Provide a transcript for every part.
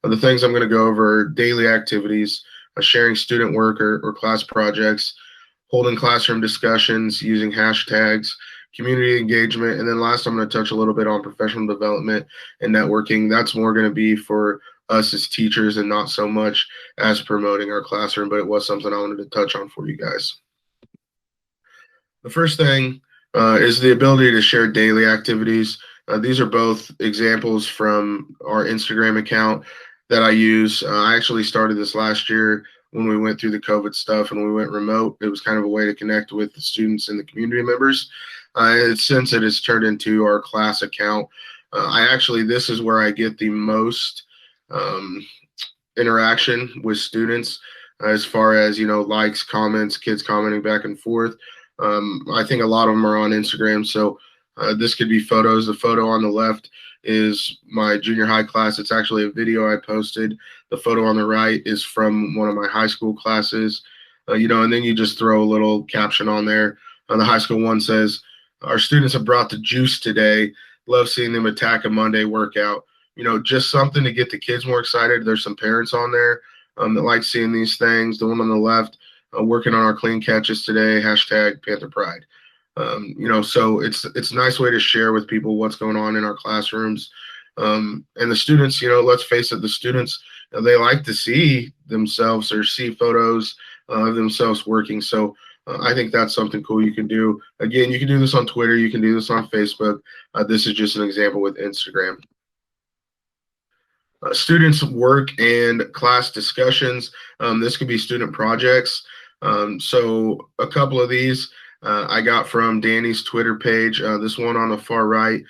The things I'm going to go over are daily activities, sharing student work or class projects, holding classroom discussions using hashtags, community engagement, and then last I'm going to touch a little bit on professional development and networking. That's more going to be for us as teachers and not so much as promoting our classroom, but it was something I wanted to touch on for you guys. The first thing is the ability to share daily activities. These are both examples from our Instagram account that I use. I actually started this last year when we went through the COVID stuff and we went remote. It was kind of a way to connect with the students and the community members. Since it has turned into our class account, this is where I get the most um, interaction with students as far as, likes, comments, kids commenting back and forth. I think a lot of them are on Instagram. So this could be photos. The photo on the left is my junior high class. It's actually a video I posted. The photo on the right is from one of my high school classes. And then you just throw a little caption on there. The high school one says, "Our students have brought the juice today. Love seeing them attack a Monday workout." Just something to get the kids more excited. There's some parents on there that like seeing these things. The one on the left, working on our clean catches today, hashtag Panther Pride. So it's a nice way to share with people what's going on in our classrooms. And the students, let's face it, the students, they like to see themselves or see photos of themselves working. So I think that's something cool you can do. Again, you can do this on Twitter. You can do this on Facebook. This is just an example with Instagram. Students' work and class discussions. This could be student projects. So a couple of these I got from Danny's Twitter page. This one on the far right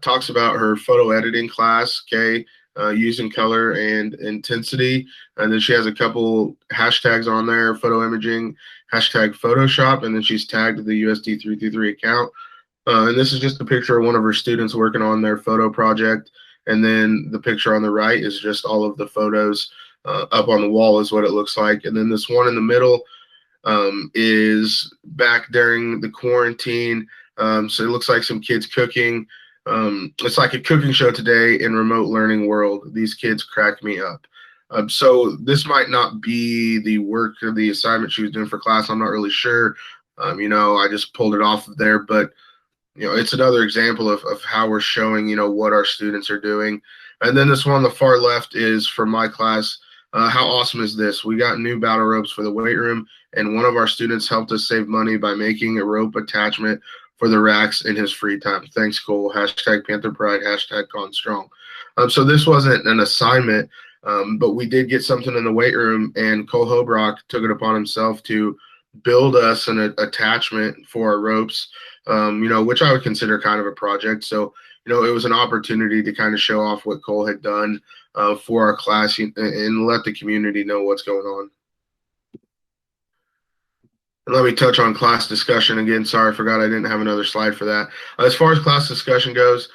talks about her photo editing class, okay, using color and intensity. And then she has a couple hashtags on there, photo imaging, hashtag Photoshop, and then she's tagged the USD333 account. And this is just a picture of one of her students working on their photo project. And then the picture on the right is just all of the photos up on the wall is what it looks like. And then this one in the middle is back during the quarantine. So it looks like some kids cooking. It's like a cooking show today in remote learning world. These kids crack me up. So this might not be the work or the assignment she was doing for class. I'm not really sure. I just pulled it off of there, but it's another example of how we're showing, what our students are doing. And then this one on the far left is from my class. How awesome is this? We got new battle ropes for the weight room, and one of our students helped us save money by making a rope attachment for the racks in his free time. Thanks, Cole. Hashtag Panther Pride, hashtag Con Strong. So this wasn't an assignment, but we did get something in the weight room, and Cole Hobrock took it upon himself to build us an attachment for our ropes, which I would consider kind of a project. So, it was an opportunity to kind of show off what Cole had done for our class and let the community know what's going on. And let me touch on class discussion again. Sorry, I forgot I didn't have another slide for that. As far as class discussion goes,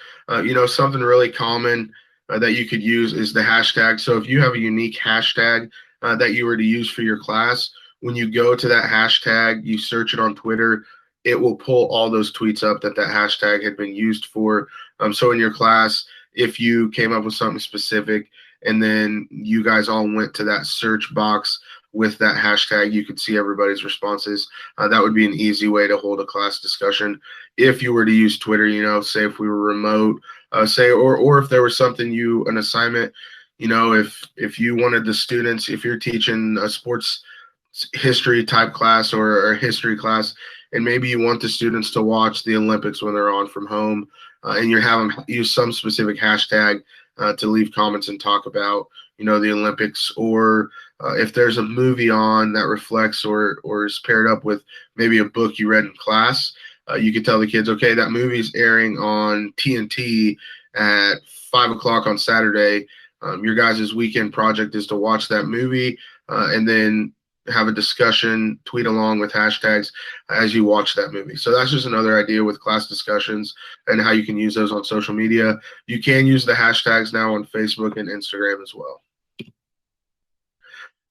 something really common that you could use is the hashtag. So if you have a unique hashtag that you were to use for your class, when you go to that hashtag, you search it on Twitter, it will pull all those tweets up that hashtag had been used for. So in your class, if you came up with something specific and then you guys all went to that search box with that hashtag, you could see everybody's responses. That would be an easy way to hold a class discussion. If you were to use Twitter, say if we were remote, or if there was something an assignment, if you wanted the students, if you're teaching a sports history type class or a history class, and maybe you want the students to watch the Olympics when they're on from home, and you're having use some specific hashtag to leave comments and talk about, the Olympics, or if there's a movie on that reflects or is paired up with maybe a book you read in class, you could tell the kids, okay, that movie's airing on TNT at 5 o'clock on Saturday. Your guys' weekend project is to watch that movie and then have a discussion, tweet along with hashtags as you watch that movie. So that's just another idea with class discussions and how you can use those on social media. You can use the hashtags now on Facebook and Instagram as well.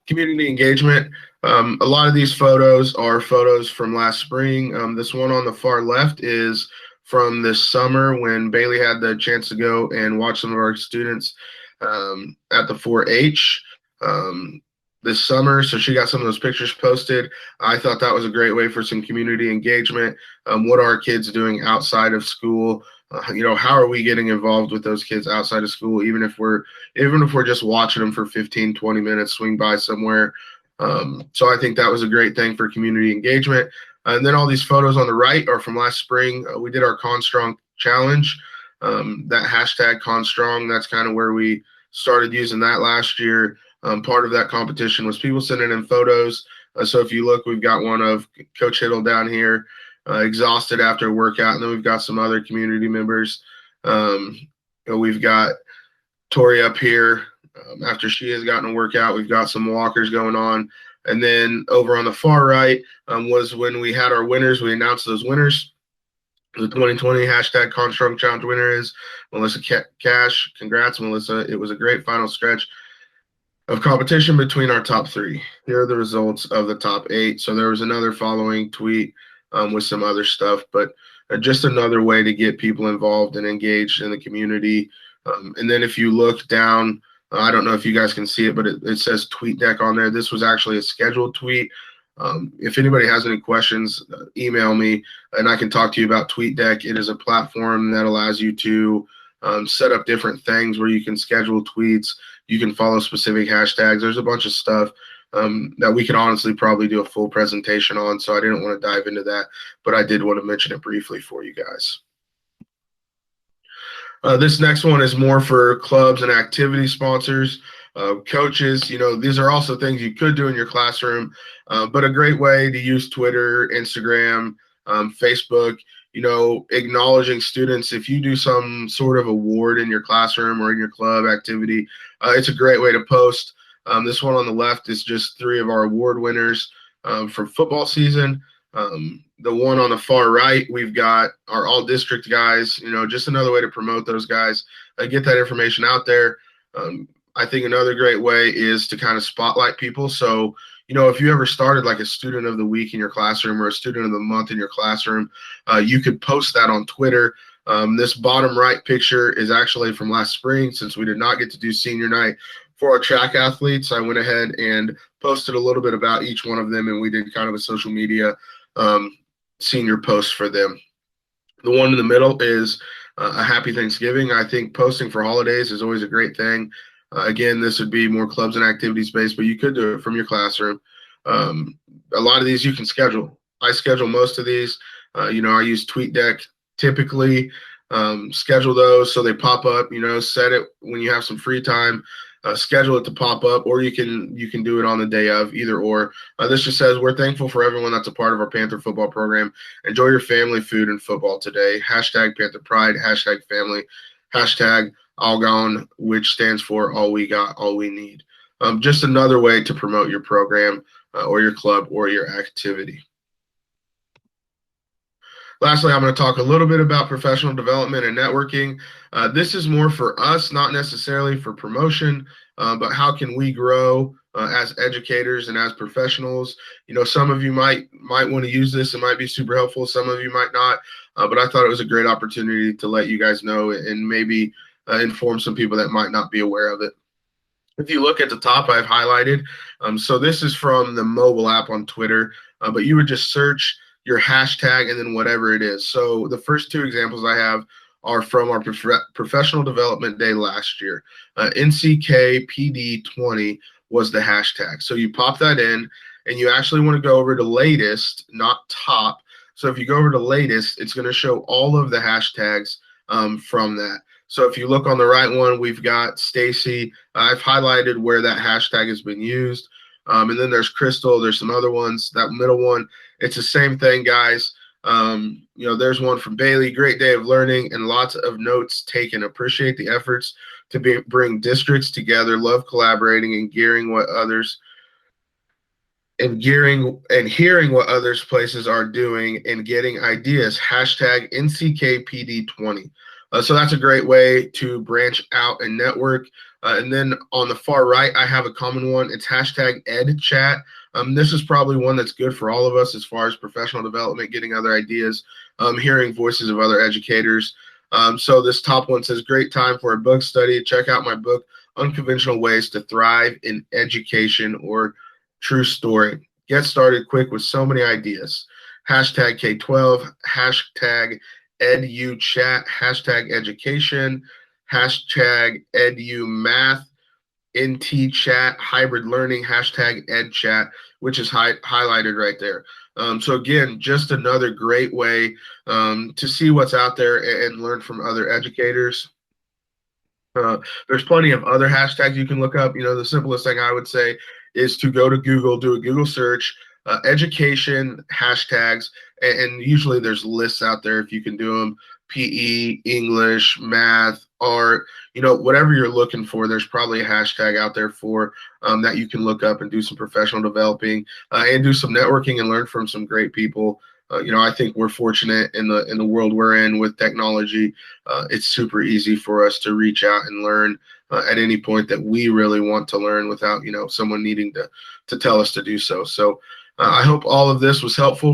Community engagement. A lot of these photos are photos from last spring. This one on the far left is from this summer when Bailey had the chance to go and watch some of our students at the 4-H this summer. So she got some of those pictures posted. I thought that was a great way for some community engagement. What are our kids doing outside of school? How are we getting involved with those kids outside of school, even if we're just watching them for 15, 20 minutes, swing by somewhere. So I think that was a great thing for community engagement. And then all these photos on the right are from last spring. We did our Constrong challenge. That hashtag Constrong, that's kind of where we started using that last year. Part of that competition was people sending in photos. So if you look, we've got one of Coach Hiddle down here, exhausted after a workout. And then we've got some other community members. We've got Tori up here after she has gotten a workout. We've got some walkers going on. And then over on the far right was when we had our winners. We announced those winners. The 2020 hashtag Constrong Challenge winner is Melissa Cash. Congrats, Melissa. It was a great final stretch of competition between our top 3. Here are the results of the top 8. So there was another following tweet with some other stuff, but just another way to get people involved and engaged in the community. And then if you look down, I don't know if you guys can see it, but it says TweetDeck on there. This was actually a scheduled tweet. If anybody has any questions, email me and I can talk to you about TweetDeck. It is a platform that allows you to set up different things where you can schedule tweets. You can follow specific hashtags. There's a bunch of stuff that we could honestly probably do a full presentation on, so I didn't want to dive into that, but I did want to mention it briefly for you guys. This next one is more for clubs and activity sponsors, coaches. These are also things you could do in your classroom, but a great way to use Twitter, Instagram, Facebook, acknowledging students. If you do some sort of award in your classroom or in your club activity, it's a great way to post. This one on the left is just 3 of our award winners from football season. The one on the far right, we've got our all district guys, just another way to promote those guys, get that information out there. I think another great way is to kind of spotlight people. So, if you ever started like a student of the week in your classroom or a student of the month in your classroom, you could post that on Twitter. This bottom right picture is actually from last spring. Since we did not get to do senior night for our track athletes, I went ahead and posted a little bit about each one of them, and we did kind of a social media senior post for them. The one in the middle is a happy Thanksgiving. I think posting for holidays is always a great thing. Again, this would be more clubs and activities based, but you could do it from your classroom. A lot of these you can schedule. I schedule most of these. I use TweetDeck typically. Schedule those so they pop up. Set it when you have some free time. Schedule it to pop up, or you can do it on the day of, either or. This just says, we're thankful for everyone that's a part of our Panther football program. Enjoy your family, food, and football today. Hashtag Panther Pride, hashtag family, hashtag All Gone, which stands for all we got, all we need. Just another way to promote your program or your club or your activity. Lastly, I'm going to talk a little bit about professional development and networking. This is more for us, not necessarily for promotion, but how can we grow as educators and as professionals? Some of you might want to use this. It might be super helpful. Some of you might not, but I thought it was a great opportunity to let you guys know and maybe inform some people that might not be aware of it. If you look at the top, I've highlighted. So this is from the mobile app on Twitter, but you would just search your hashtag and then whatever it is. So the first 2 examples I have are from our professional development day last year. NCKPD20 was the hashtag. So you pop that in and you actually want to go over to latest, not top. So if you go over to latest, it's going to show all of the hashtags from that. So if you look on the right one, we've got Stacy. I've highlighted where that hashtag has been used. And then there's Crystal. There's some other ones. That middle one, it's the same thing, guys. There's one from Bailey. Great day of learning and lots of notes taken. Appreciate the efforts to bring districts together. Love collaborating and hearing what others places are doing and getting ideas. Hashtag NCKPD20. So that's a great way to branch out and network. And then on the far right, I have a common one. It's hashtag EdChat. This is probably one that's good for all of us as far as professional development, getting other ideas, hearing voices of other educators. So this top one says, great time for a book study. Check out my book, unconventional ways to thrive in education or true story. Get started quick with so many ideas. Hashtag K12, hashtag EduChat, hashtag education, hashtag EduMath, NT chat, hybrid learning, hashtag EdChat, which is highlighted right there. So again, just another great way to see what's out there and learn from other educators. There's plenty of other hashtags you can look up. The simplest thing I would say is to go to Google, do a Google search, education hashtags, and usually there's lists out there if you can do them. PE, English, math, art, whatever you're looking for, there's probably a hashtag out there for that you can look up and do some professional developing and do some networking and learn from some great people. I think we're fortunate in the world we're in with technology. It's super easy for us to reach out and learn at any point that we really want to learn without someone needing to tell us to do so. So I hope all of this was helpful